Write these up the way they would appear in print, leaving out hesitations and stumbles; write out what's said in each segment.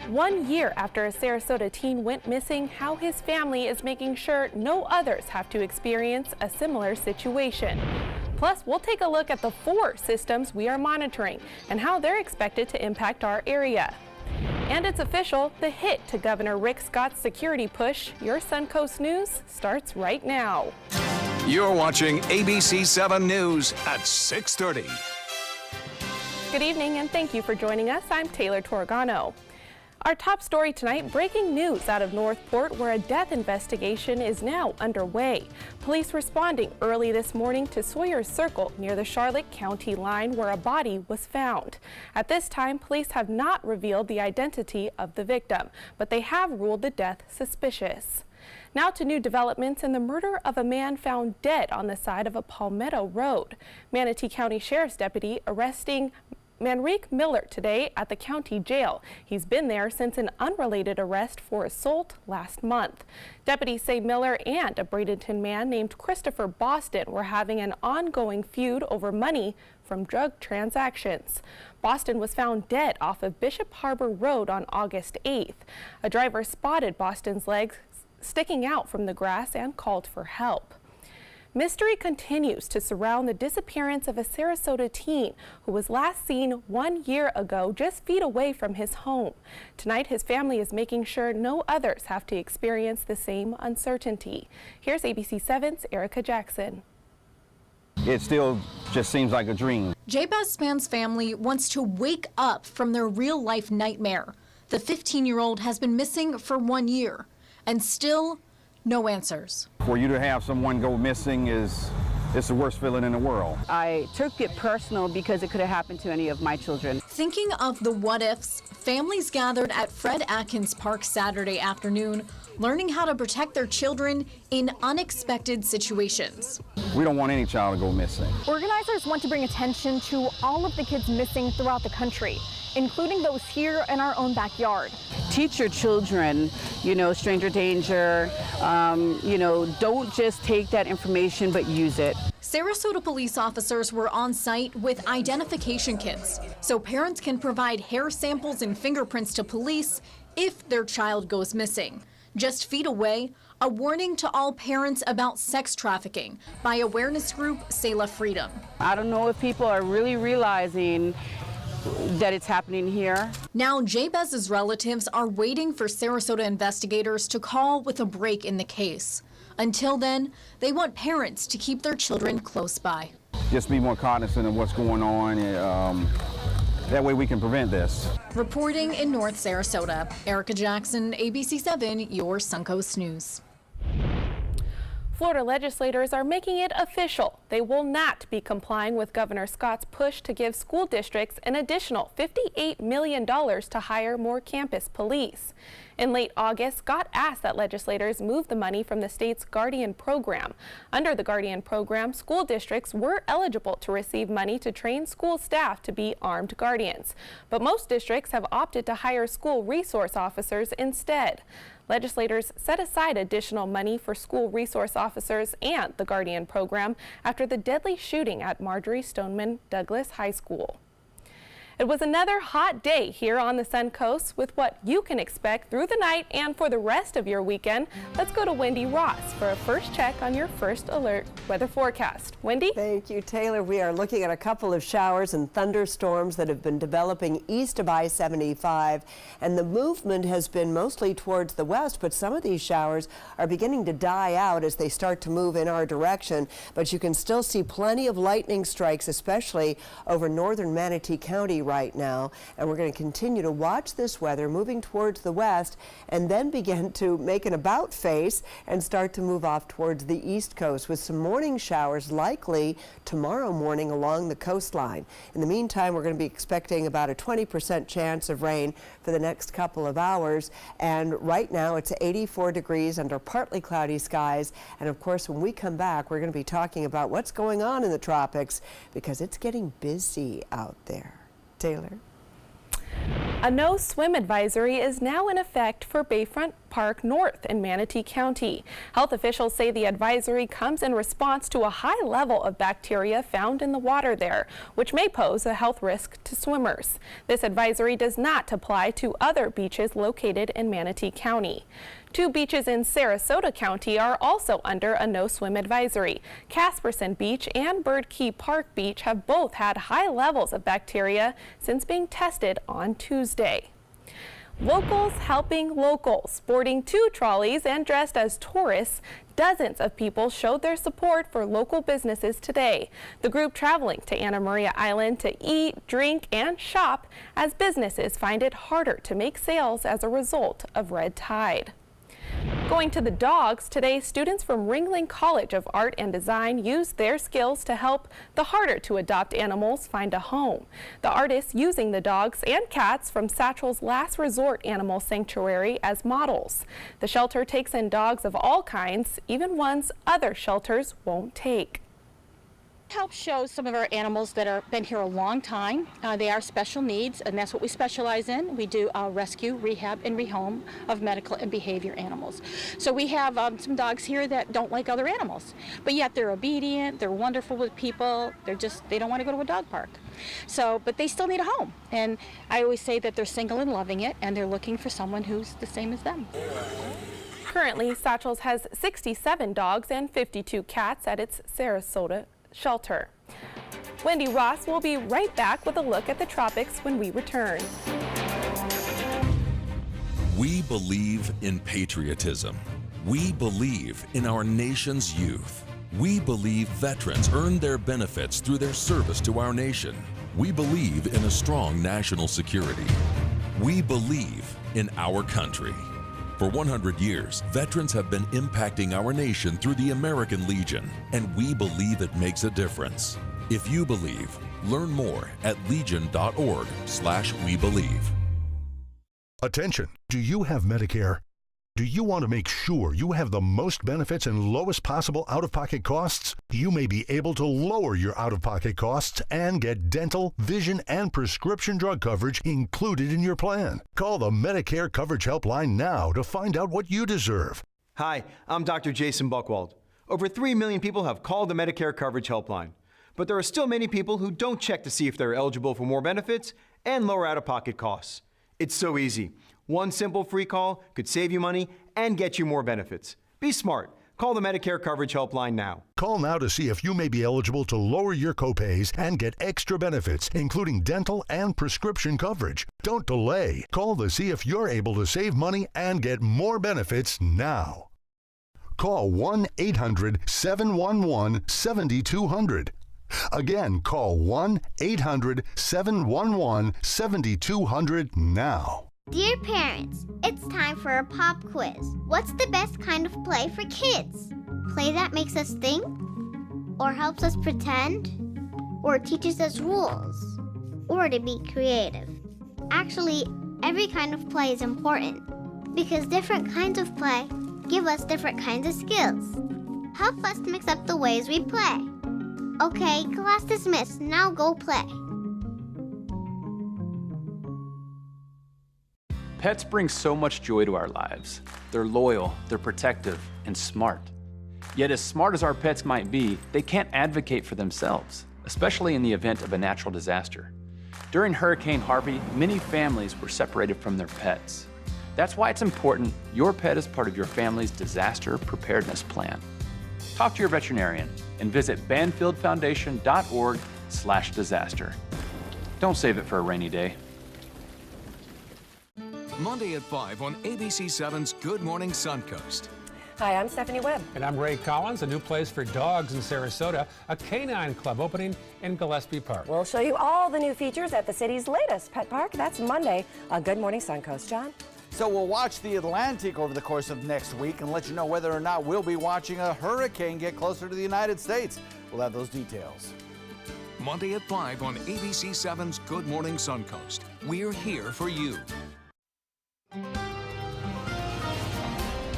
1 year after a Sarasota teen went missing, how his family is making sure no others have to experience a similar situation. Plus, we'll take a look at the 4 systems we are monitoring and how they're expected to impact our area. And it's official, the hit to Governor Rick Scott's security push. Your Suncoast News starts right now. You're watching ABC 7 News at 6:30. Good evening and thank you for joining us. I'm Taylor Torgano. Our top story tonight, breaking news out of Northport where a death investigation is now underway. Police responding early this morning to Sawyer's Circle near the Charlotte County line where a body was found. At this time, police have not revealed the identity of the victim, but they have ruled the death suspicious. Now to new developments in the murder of a man found dead on the side of a Palmetto Road. Manatee County Sheriff's deputy arresting Manrique Miller today at the county jail. He's been there since an unrelated arrest for assault last month. Deputies say Miller and a Bradenton man named Christopher Boston were having an ongoing feud over money from drug transactions. Boston was found dead off of Bishop Harbor Road on August 8th. A driver spotted Boston's legs sticking out from the grass and called for help. Mystery continues to surround the disappearance of a Sarasota teen who was last seen 1 year ago just feet away from his home. Tonight, his family is making sure no others have to experience the same uncertainty. Here's ABC 7's Erica Jackson. It still just seems like a dream. Jabez Spann's family wants to wake up from their real-life nightmare. The 15-year-old has been missing for 1 year, and still no answers. For you to have someone go missing it's the worst feeling in the world. I took it personal because it could have happened to any of my children. Thinking of the what-ifs, families gathered at Fred Atkins Park Saturday afternoon, learning how to protect their children in unexpected situations. We don't want any child to go missing. Organizers want to bring attention to all of the kids missing throughout the country, including those here in our own backyard. Teach your children, stranger danger, don't just take that information, but use it. Sarasota police officers were on site with identification kits, so parents can provide hair samples and fingerprints to police if their child goes missing. Just feet away, a warning to all parents about sex trafficking by awareness group Selah Freedom. I don't know if people are really realizing that it's happening here. Now, Jabez's relatives are waiting for Sarasota investigators to call with a break in the case. Until then, they want parents to keep their children close by. Just be more cognizant of what's going on, and that way we can prevent this. Reporting in North Sarasota, Erica Jackson, ABC 7, your Suncoast News. Florida legislators are making it official. They will not be complying with Governor Scott's push to give school districts an additional $58 million to hire more campus police. In late August, Scott asked that legislators move the money from the state's Guardian program. Under the Guardian program, school districts were eligible to receive money to train school staff to be armed guardians. But most districts have opted to hire school resource officers instead. Legislators set aside additional money for school resource officers and the Guardian program after the deadly shooting at Marjory Stoneman Douglas High School. It was another hot day here on the Suncoast with what you can expect through the night and for the rest of your weekend. Let's go to Wendy Ross for a first check on your first alert weather forecast. Wendy? Thank you, Taylor. We are looking at a couple of showers and thunderstorms that have been developing east of I-75, and the movement has been mostly towards the west, but some of these showers are beginning to die out as they start to move in our direction. But you can still see plenty of lightning strikes, especially over northern Manatee County right now, and we're going to continue to watch this weather moving towards the west and then begin to make an about face and start to move off towards the east coast with some morning showers likely tomorrow morning along the coastline. In the meantime, we're going to be expecting about a 20% chance of rain for the next couple of hours, and right now it's 84 degrees under partly cloudy skies. And of course, when we come back, we're going to be talking about what's going on in the tropics because it's getting busy out there. Taylor. A no swim advisory is now in effect for Bayfront Park North in Manatee County. Health officials say the advisory comes in response to a high level of bacteria found in the water there, which may pose a health risk to swimmers. This advisory does not apply to other beaches located in Manatee County. 2 beaches in Sarasota County are also under a no-swim advisory. Casperson Beach and Bird Key Park Beach have both had high levels of bacteria since being tested on Tuesday. Locals helping locals. Sporting 2 trolleys and dressed as tourists, dozens of people showed their support for local businesses today. The group traveling to Anna Maria Island to eat, drink, and shop as businesses find it harder to make sales as a result of red tide. Going to the dogs, today students from Ringling College of Art and Design used their skills to help the harder to adopt animals find a home. The artists using the dogs and cats from Satchel's Last Resort Animal Sanctuary as models. The shelter takes in dogs of all kinds, even ones other shelters won't take. Help show some of our animals that have been here a long time. They are special needs, and that's what we specialize in. We do rescue, rehab, and rehome of medical and behavior animals. So we have some dogs here that don't like other animals, but yet they're obedient, they're wonderful with people, they don't want to go to a dog park. So, but they still need a home. And I always say that they're single and loving it, and they're looking for someone who's the same as them. Currently, Satchel's has 67 dogs and 52 cats at its Sarasota shelter. Wendy Ross will be right back with a look at the tropics when we return. We believe in patriotism. We believe in our nation's youth. We believe veterans earn their benefits through their service to our nation. We believe in a strong national security. We believe in our country. For 100 years, veterans have been impacting our nation through the American Legion, and we believe it makes a difference. If you believe, learn more at legion.org/webelieve. Attention, do you have Medicare? Do you want to make sure you have the most benefits and lowest possible out-of-pocket costs? You may be able to lower your out-of-pocket costs and get dental, vision, and prescription drug coverage included in your plan. Call the Medicare Coverage Helpline now to find out what you deserve. Hi, I'm Dr. Jason Buchwald. Over 3 million people have called the Medicare Coverage Helpline, but there are still many people who don't check to see if they're eligible for more benefits and lower out-of-pocket costs. It's so easy. One simple free call could save you money and get you more benefits. Be smart. Call the Medicare Coverage Helpline now. Call now to see if you may be eligible to lower your copays and get extra benefits, including dental and prescription coverage. Don't delay. Call to see if you're able to save money and get more benefits now. Call 1-800-711-7200. Again, call 1-800-711-7200 now. Dear parents, it's time for a pop quiz. What's the best kind of play for kids? Play that makes us think? Or helps us pretend? Or teaches us rules? Or to be creative? Actually, every kind of play is important because different kinds of play give us different kinds of skills. Help us mix up the ways we play. Okay, class dismissed. Now go play. Pets bring so much joy to our lives. They're loyal, they're protective, and smart. Yet as smart as our pets might be, they can't advocate for themselves, especially in the event of a natural disaster. During Hurricane Harvey, many families were separated from their pets. That's why it's important your pet is part of your family's disaster preparedness plan. Talk to your veterinarian and visit banfieldfoundation.org/disaster. Don't save it for a rainy day. Monday at 5 on ABC7's Good Morning Suncoast. Hi, I'm Stephanie Webb. And I'm Ray Collins. A new place for dogs in Sarasota, a canine club opening in Gillespie Park. We'll show you all the new features at the city's latest pet park. That's Monday on Good Morning Suncoast. John? So we'll watch the Atlantic over the course of next week and let you know whether or not we'll be watching a hurricane get closer to the United States. We'll have those details. Monday at 5 on ABC7's Good Morning Suncoast. We're here for you.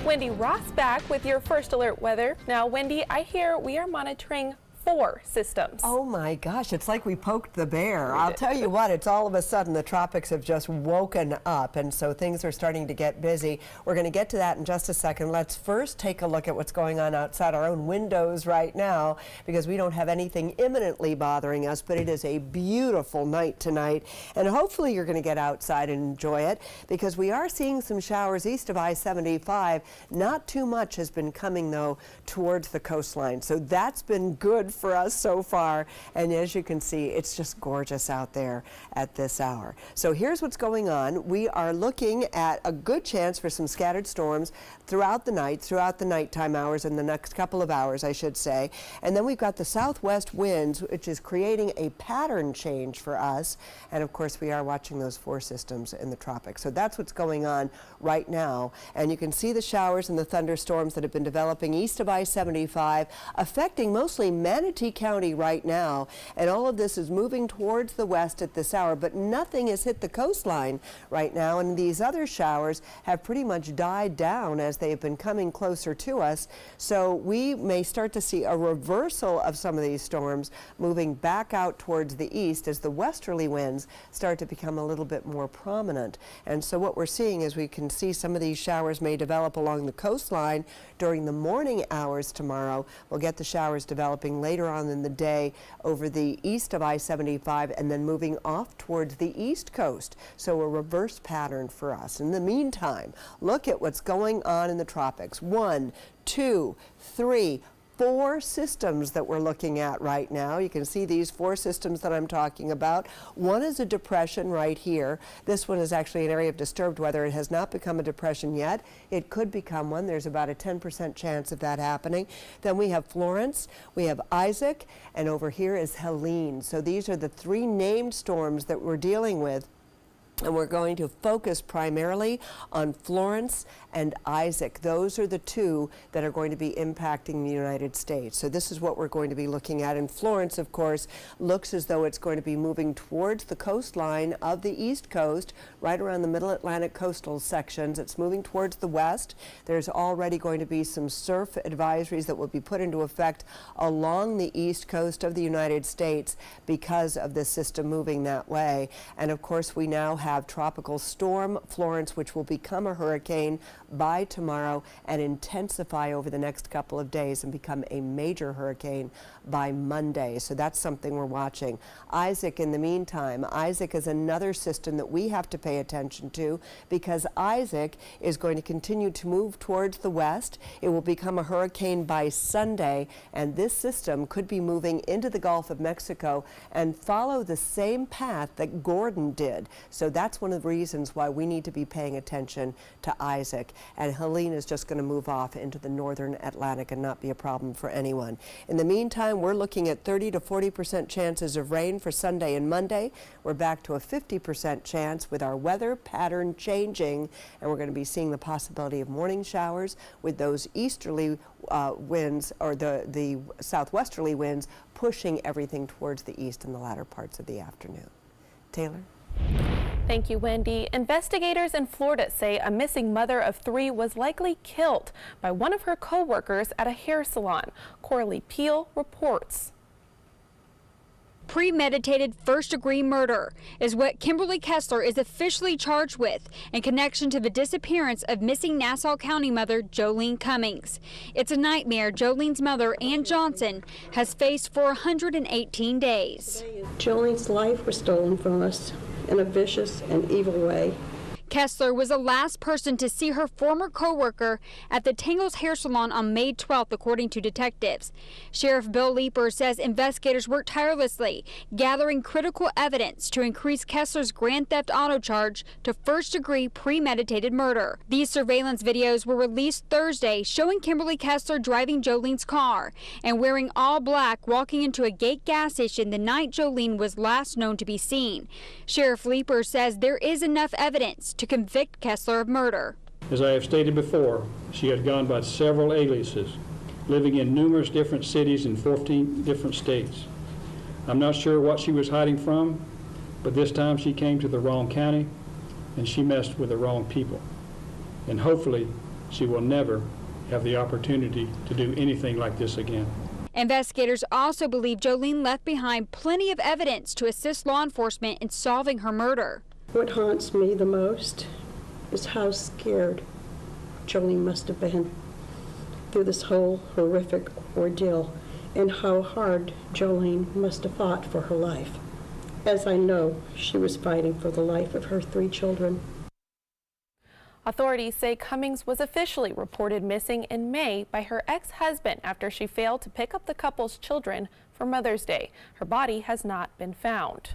Wendy Ross back with your first alert weather. Now, Wendy, I hear we are monitoring 4 systems. Oh my gosh, it's like we poked the bear. I'll tell you what, it's all of a sudden the tropics have just woken up, and so things are starting to get busy. We're going to get to that in just a second. Let's first take a look at what's going on outside our own windows right now, because we don't have anything imminently bothering us, but it is a beautiful night tonight, and hopefully you're going to get outside and enjoy it, because we are seeing some showers east of I-75. Not too much has been coming, though, towards the coastline, so that's been good for us so far, and as you can see, it's just gorgeous out there at this hour. So here's what's going on. We are looking at a good chance for some scattered storms throughout the nighttime hours, in the next couple of hours, I should say. And then we've got the southwest winds, which is creating a pattern change for us. And of course, we are watching those 4 systems in the tropics. So that's what's going on right now. And you can see the showers and the thunderstorms that have been developing east of I-75, affecting mostly Manatee County right now. And all of this is moving towards the west at this hour, but nothing has hit the coastline right now. And these other showers have pretty much died down as they have been coming closer to us. So we may start to see a reversal of some of these storms moving back out towards the east as the westerly winds start to become a little bit more prominent. And so what we're seeing is we can see some of these showers may develop along the coastline during the morning hours tomorrow. We'll get the showers developing later on in the day over the east of I-75 and then moving off towards the east coast. So a reverse pattern for us. In the meantime, look at what's going on in the tropics. 1, 2, 3, 4 systems that we're looking at right now. You can see these 4 systems that I'm talking about. One is a depression right here. This one is actually an area of disturbed weather. It has not become a depression yet. It could become one. There's about a 10% chance of that happening. Then we have Florence, we have Isaac, and over here is Helene. So these are the 3 named storms that we're dealing with. And we're going to focus primarily on Florence and Isaac. Those are the 2 that are going to be impacting the United States. So this is what we're going to be looking at. And Florence, of course, looks as though it's going to be moving towards the coastline of the East Coast, right around the Middle Atlantic coastal sections. It's moving towards the west. There's already going to be some surf advisories that will be put into effect along the east coast of the United States because of this system moving that way. And of course, we now have Tropical Storm Florence, which will become a hurricane by tomorrow and intensify over the next couple of days and become a major hurricane by Monday. So that's something we're watching. Isaac, in the meantime, Isaac is another system that we have to pay attention to because Isaac is going to continue to move towards the west. It will become a hurricane by Sunday, and this system could be moving into the Gulf of Mexico and follow the same path that Gordon did. So that's one of the reasons why we need to be paying attention to Isaac. And Helene is just going to move off into the northern Atlantic and not be a problem for anyone. In the meantime, we're looking at 30 to 40% chances of rain for Sunday and Monday. We're back to a 50% chance with our weather pattern changing, and we're going to be seeing the possibility of morning showers with those easterly winds, or the southwesterly winds, pushing everything towards the east in the latter parts of the afternoon. Taylor? Thank you, Wendy. Investigators in Florida say a missing mother of 3 was likely killed by one of her co-workers at a hair salon. Coralie Peel reports. Premeditated first-degree murder is what Kimberly Kessler is officially charged with in connection to the disappearance of missing Nassau County mother Jolene Cummings. It's a nightmare Jolene's mother, Ann Johnson, has faced for 118 days. Jolene's life was stolen from us in a vicious and evil way. Kessler was the last person to see her former co-worker at the Tangles Hair Salon on May 12th, according to detectives. Sheriff Bill Leeper says investigators worked tirelessly, gathering critical evidence to increase Kessler's grand theft auto charge to first-degree premeditated murder. These surveillance videos were released Thursday, showing Kimberly Kessler driving Jolene's car and wearing all black, walking into a gate gas station the night Jolene was last known to be seen. Sheriff Leeper says there is enough evidence to convict Kessler of murder. As I have stated before, she had gone by several aliases, living in numerous different cities in 14 different states. I'm not sure what she was hiding from, but this time she came to the wrong county and she messed with the wrong people. And hopefully she will never have the opportunity to do anything like this again. Investigators also believe Jolene left behind plenty of evidence to assist law enforcement in solving her murder. What haunts me the most is how scared Jolene must have been through this whole horrific ordeal, and how hard Jolene must have fought for her life, as I know she was fighting for the life of her 3 children. Authorities say Cummings was officially reported missing in May by her ex-husband after she failed to pick up the couple's children for Mother's Day. Her body has not been found.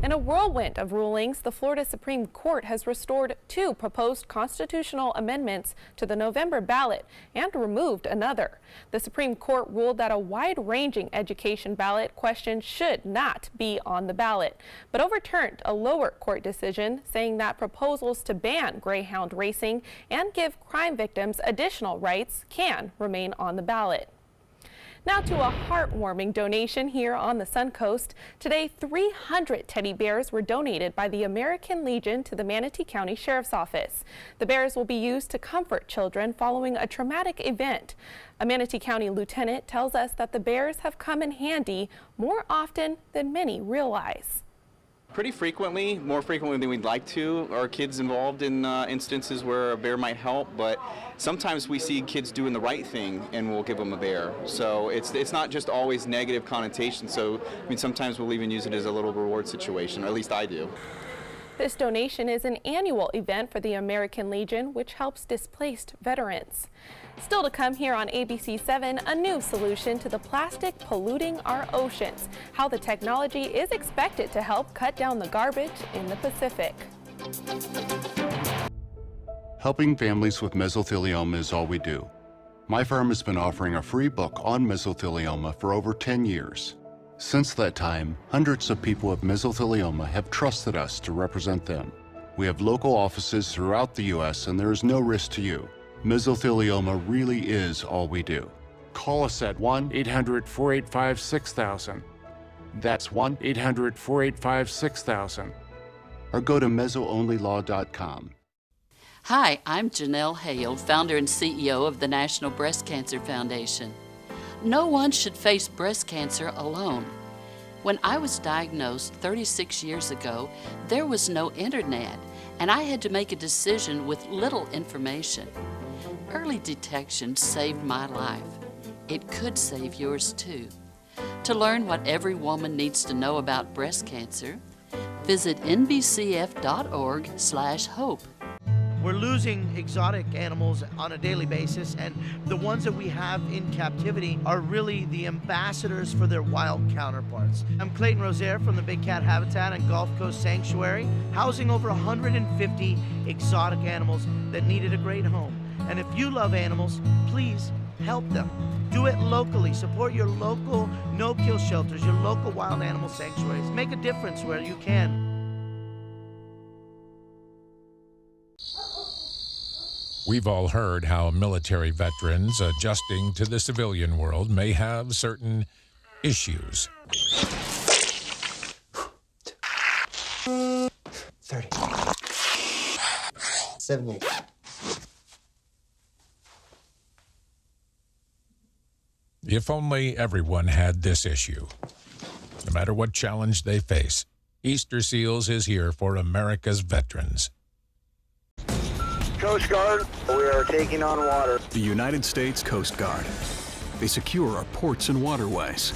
In a whirlwind of rulings, the Florida Supreme Court has restored 2 proposed constitutional amendments to the November ballot and removed another. The Supreme Court ruled that a wide-ranging education ballot question should not be on the ballot, but overturned a lower court decision saying that proposals to ban greyhound racing and give crime victims additional rights can remain on the ballot. Now to a heartwarming donation here on the Suncoast. Today, 300 teddy bears were donated by the American Legion to the Manatee County Sheriff's Office. The bears will be used to comfort children following a traumatic event. A Manatee County lieutenant tells us that the bears have come in handy more often than many realize. Pretty frequently, more frequently than we'd like to, are kids involved in instances where a bear might help, but sometimes we see kids doing the right thing and we'll give them a bear. So it's not just always negative connotation. So I mean, sometimes we'll even use it as a little reward situation, or at least I do. This donation is an annual event for the American Legion, which helps displaced veterans. Still to come here on ABC7, a new solution to the plastic polluting our oceans, how the technology is expected to help cut down the garbage in the Pacific. Helping families with mesothelioma is all we do. My firm has been offering a free book on mesothelioma for over 10 years. Since that time, hundreds of people with mesothelioma have trusted us to represent them. We have local offices throughout the U.S. and there is no risk to you. Mesothelioma really is all we do. Call us at 1-800-485-6000. That's 1-800-485-6000. Or go to mesoonlylaw.com. Hi, I'm Janelle Hale, founder and CEO of the National Breast Cancer Foundation. No one should face breast cancer alone. When I was diagnosed 36 years ago, there was no internet, and I had to make a decision with little information. Early detection saved my life. It could save yours too. To learn what every woman needs to know about breast cancer, visit nbcf.org/hope. We're losing exotic animals on a daily basis, and the ones that we have in captivity are really the ambassadors for their wild counterparts. I'm Clayton Rozier from the Big Cat Habitat and Gulf Coast Sanctuary, housing over 150 exotic animals that needed a great home. And if you love animals, please help them. Do it locally. Support your local no-kill shelters, your local wild animal sanctuaries. Make a difference where you can. We've all heard how military veterans adjusting to the civilian world may have certain issues. 30. 70. If only everyone had this issue. No matter what challenge they face, Easter Seals is here for America's veterans. Coast Guard, we are taking on water. The United States Coast Guard. They secure our ports and waterways,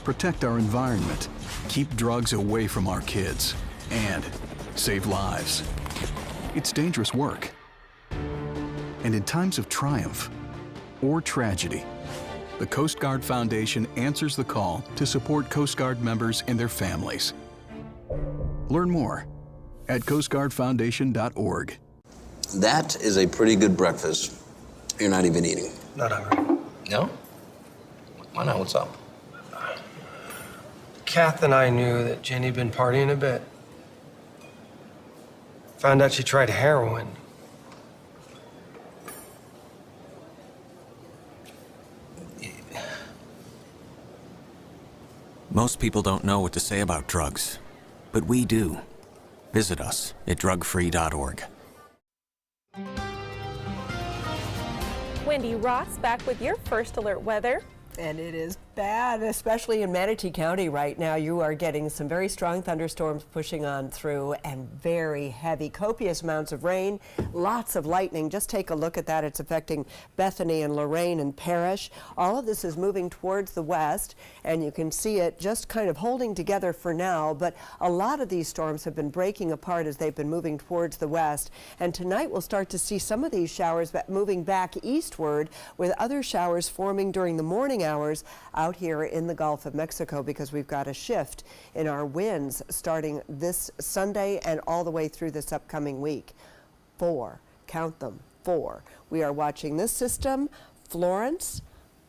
protect our environment, keep drugs away from our kids, and save lives. It's dangerous work. And in times of triumph or tragedy, the Coast Guard Foundation answers the call to support Coast Guard members and their families. Learn more at coastguardfoundation.org. That is a pretty good breakfast. You're not even eating. Not hungry. No? Why not? What's up? Kath and I knew that Jenny'd been partying a bit. Found out she tried heroin. Most people don't know what to say about drugs, but we do. Visit us at drugfree.org. Wendy Ross back with your First Alert weather. And it is bad, especially in Manatee County right now. You are getting some very strong thunderstorms pushing on through and very heavy, copious amounts of rain, lots of lightning. Just take a look at that. It's affecting Bethany and Lorain and Parrish. All of this is moving towards the west, and you can see it just kind of holding together for now, but a lot of these storms have been breaking apart as they've been moving towards the west. And tonight we'll start to see some of these showers moving back eastward, with other showers forming during the morning hours out here in the Gulf of Mexico, because we've got a shift in our winds starting this Sunday and all the way through this upcoming week. 4, count them, 4. We are watching this system, Florence,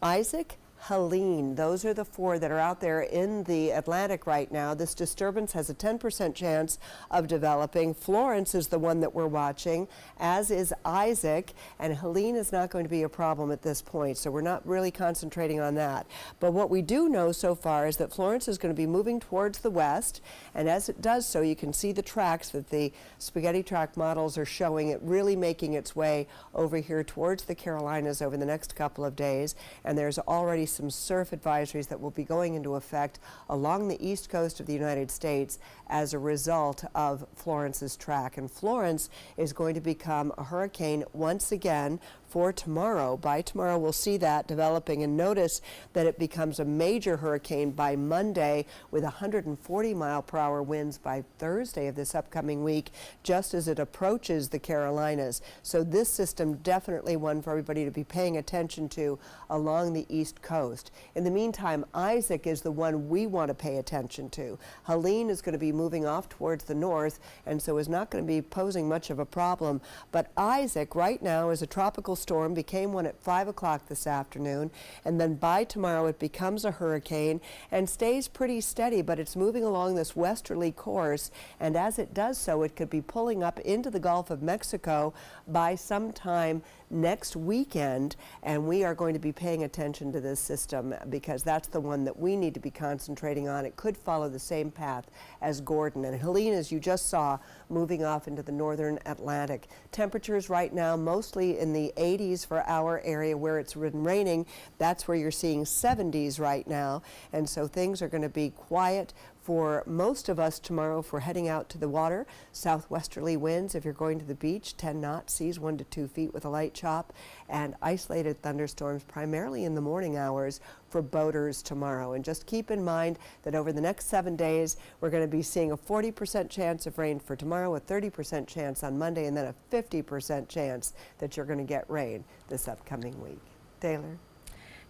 Isaac, Helene. Those are the 4 that are out there in the Atlantic right now. This disturbance has a 10% chance of developing. Florence is the one that we're watching, as is Isaac, and Helene is not going to be a problem at this point, so we're not really concentrating on that. But what we do know so far is that Florence is going to be moving towards the west, and as it does so, you can see the tracks that the spaghetti track models are showing it really making its way over here towards the Carolinas over the next couple of days, and there's already some surf advisories that will be going into effect along the east coast of the United States as a result of Florence's track. And Florence is going to become a hurricane once again for tomorrow. By tomorrow, we'll see that developing, and notice that it becomes a major hurricane by Monday with 140-mile-per-hour winds by Thursday of this upcoming week, just as it approaches the Carolinas. So this system definitely one for everybody to be paying attention to along the east coast. In the meantime, Isaac is the one we want to pay attention to. Helene is going to be moving off towards the north, and so is not going to be posing much of a problem. But Isaac right now is a tropical storm, became one at 5 o'clock this afternoon, and then by tomorrow it becomes a hurricane and stays pretty steady, but it's moving along this westerly course, and as it does so, it could be pulling up into the Gulf of Mexico by sometime next weekend, and we are going to be paying attention to this system because that's the one that we need to be concentrating on. It could follow the same path as Gordon, and Helene, as you just saw, moving off into the northern Atlantic. Temperatures right now mostly in the 80s for our area where it's been raining. That's where you're seeing 70s right now, and so things are going to be quiet for most of us tomorrow for heading out to the water. Southwesterly winds if you're going to the beach, 10 knots, seas 1 to 2 feet with a light chop, and isolated thunderstorms primarily in the morning hours for boaters tomorrow. And just keep in mind that over the next 7 days, we're going to be seeing a 40% chance of rain for tomorrow, a 30% chance on Monday, and then a 50% chance that you're going to get rain this upcoming week. Taylor?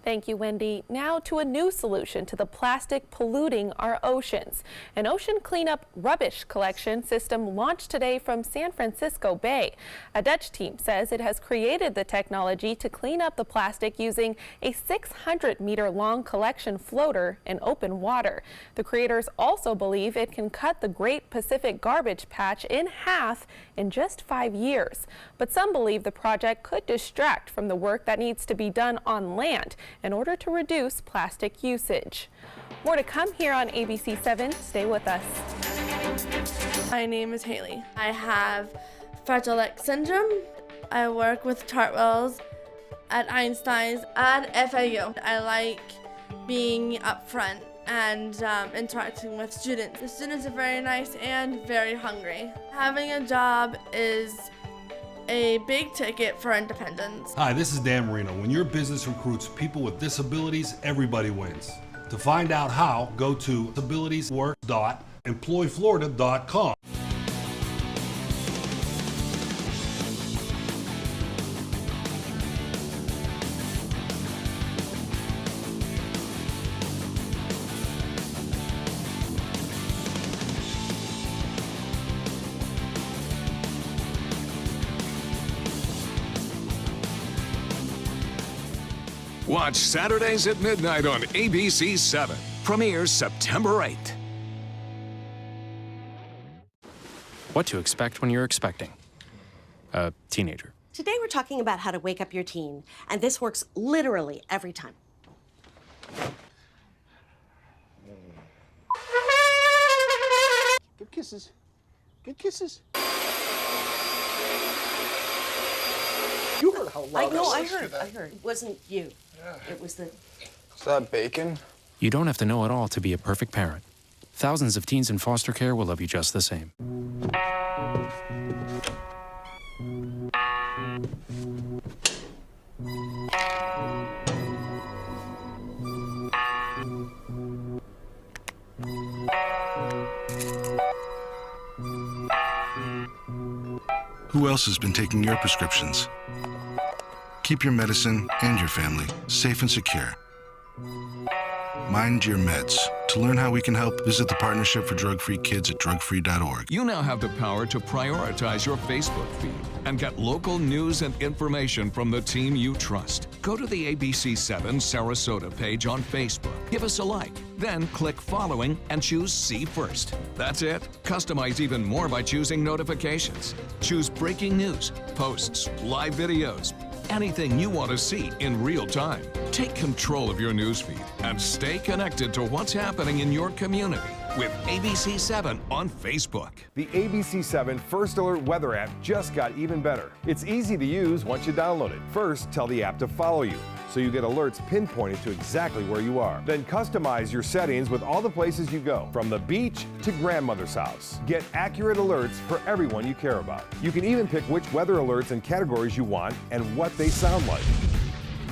Thank you, Wendy. Now to a new solution to the plastic polluting our oceans. An ocean cleanup rubbish collection system launched today from San Francisco Bay. A Dutch team says it has created the technology to clean up the plastic using a 600-meter-long collection floater in open water. The creators also believe it can cut the Great Pacific Garbage Patch in half in just 5 years. But some believe the project could distract from the work that needs to be done on land in order to reduce plastic usage. More to come here on ABC 7. Stay with us. My name is Haley. I have Fragile X syndrome. I work with Chartwells at Einstein's and FAU. I like being up front and interacting with students. The students are very nice and very hungry. Having a job is a big ticket for independence. Hi, this is Dan Marino. When your business recruits people with disabilities, everybody wins. To find out how, go to abilitieswork.employflorida.com. Watch Saturdays at midnight on ABC 7. Premieres September 8th. What to expect when you're expecting a teenager. Today we're talking about how to wake up your teen, and this works literally every time. Good kisses. Good kisses. You heard how loud I know, was. I heard. It wasn't you. Yeah. It was the Is that bacon? You don't have to know it all to be a perfect parent. Thousands of teens in foster care will love you just the same. Who else has been taking your prescriptions? Keep your medicine and your family safe and secure. Mind your meds. To learn how we can help, visit the Partnership for Drug-Free Kids at drugfree.org. You now have the power to prioritize your Facebook feed and get local news and information from the team you trust. Go to the ABC7 Sarasota page on Facebook. Give us a like, then click following and choose See First. That's it. Customize even more by choosing notifications. Choose breaking news, posts, live videos, anything you want to see in real time. Take control of your newsfeed and stay connected to what's happening in your community with ABC7 on Facebook. The ABC7 First Alert weather app just got even better. It's easy to use once you download it. First, tell the app to follow you, so you get alerts pinpointed to exactly where you are. Then customize your settings with all the places you go, from the beach to grandmother's house. Get accurate alerts for everyone you care about. You can even pick which weather alerts and categories you want and what they sound like.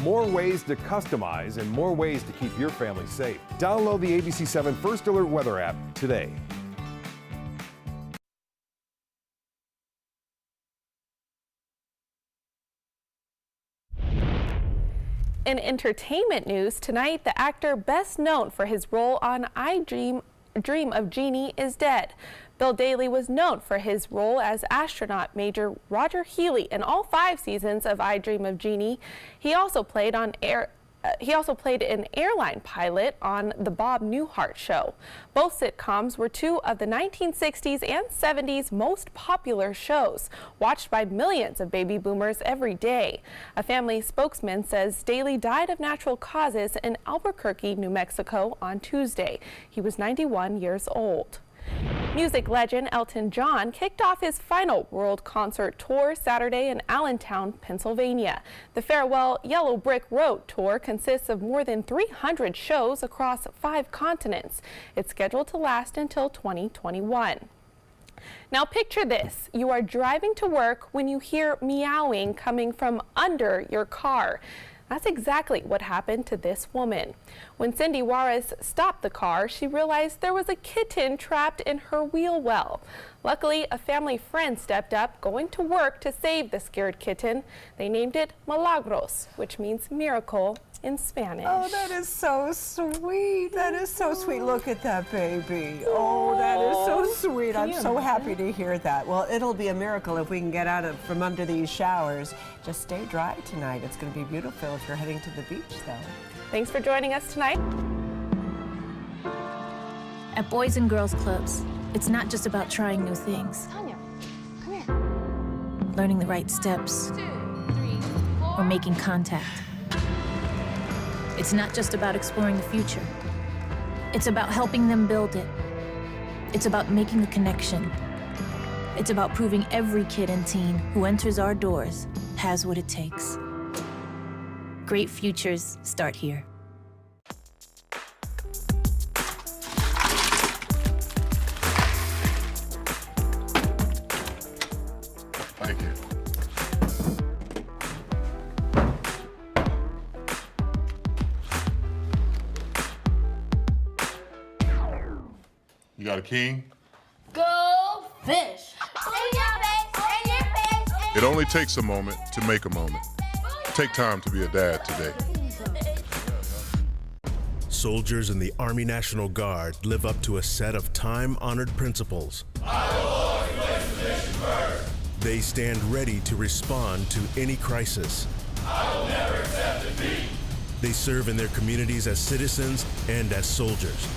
More ways to customize and more ways to keep your family safe. Download the ABC7 First Alert weather app today. In entertainment news tonight, the actor best known for his role on I Dream of Jeannie is dead. Bill Daly was known for his role as astronaut Major Roger Healy in all 5 seasons of I Dream of Jeannie. He also played an airline pilot on The Bob Newhart Show. Both sitcoms were 2 of the 1960s and 70s most popular shows, watched by millions of baby boomers every day. A family spokesman says Daly died of natural causes in Albuquerque, New Mexico on Tuesday. He was 91 years old. Music legend Elton John kicked off his final world concert tour Saturday in Allentown, Pennsylvania. The Farewell Yellow Brick Road tour consists of more than 300 shows across 5 continents. It's scheduled to last until 2021. Now picture this. You are driving to work when you hear meowing coming from under your car. That's exactly what happened to this woman. When Cindy Juarez stopped the car, she realized there was a kitten trapped in her wheel well. Luckily, a family friend stepped up, going to work to save the scared kitten. They named it Milagros, which means miracle in Spanish. Oh, that is so sweet. That is so sweet. Look at that baby. Oh, that is so sweet. I'm so happy to hear that. Well, it'll be a miracle if we can get out from under these showers. Just stay dry tonight. It's going to be beautiful if you're heading to the beach, though. Thanks for joining us tonight. At Boys and Girls Clubs, it's not just about trying new things. Tanya, come here. Learning the right steps. 2, 3, 4. Or making contact. It's not just about exploring the future. It's about helping them build it. It's about making the connection. It's about proving every kid and teen who enters our doors has what it takes. Great futures start here. Thank you. You got a king? Go fish. It only takes a moment to make a moment. Take time to be a dad today. Soldiers in the Army National Guard live up to a set of time-honored principles. I will always place the mission first. They stand ready to respond to any crisis. I will never accept defeat. They serve in their communities as citizens and as soldiers.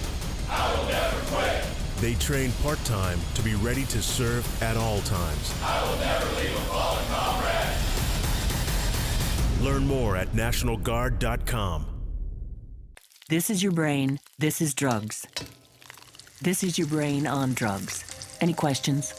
I will never quit. They train part-time to be ready to serve at all times. I will never leave a fallen comrade. Learn more at NationalGuard.com. This is your brain. This is drugs. This is your brain on drugs. Any questions?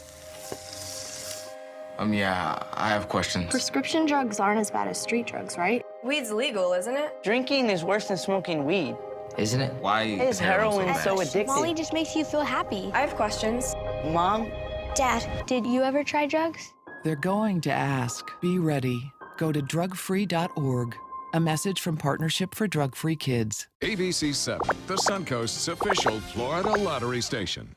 Yeah, I have questions. Prescription drugs aren't as bad as street drugs, right? Weed's legal, isn't it? Drinking is worse than smoking weed. Isn't it? Why is heroin so addictive? Molly just makes you feel happy. I have questions. Mom? Dad, did you ever try drugs? They're going to ask. Be ready. Go to drugfree.org. A message from Partnership for Drug-Free Kids. ABC 7, the Suncoast's official Florida lottery station.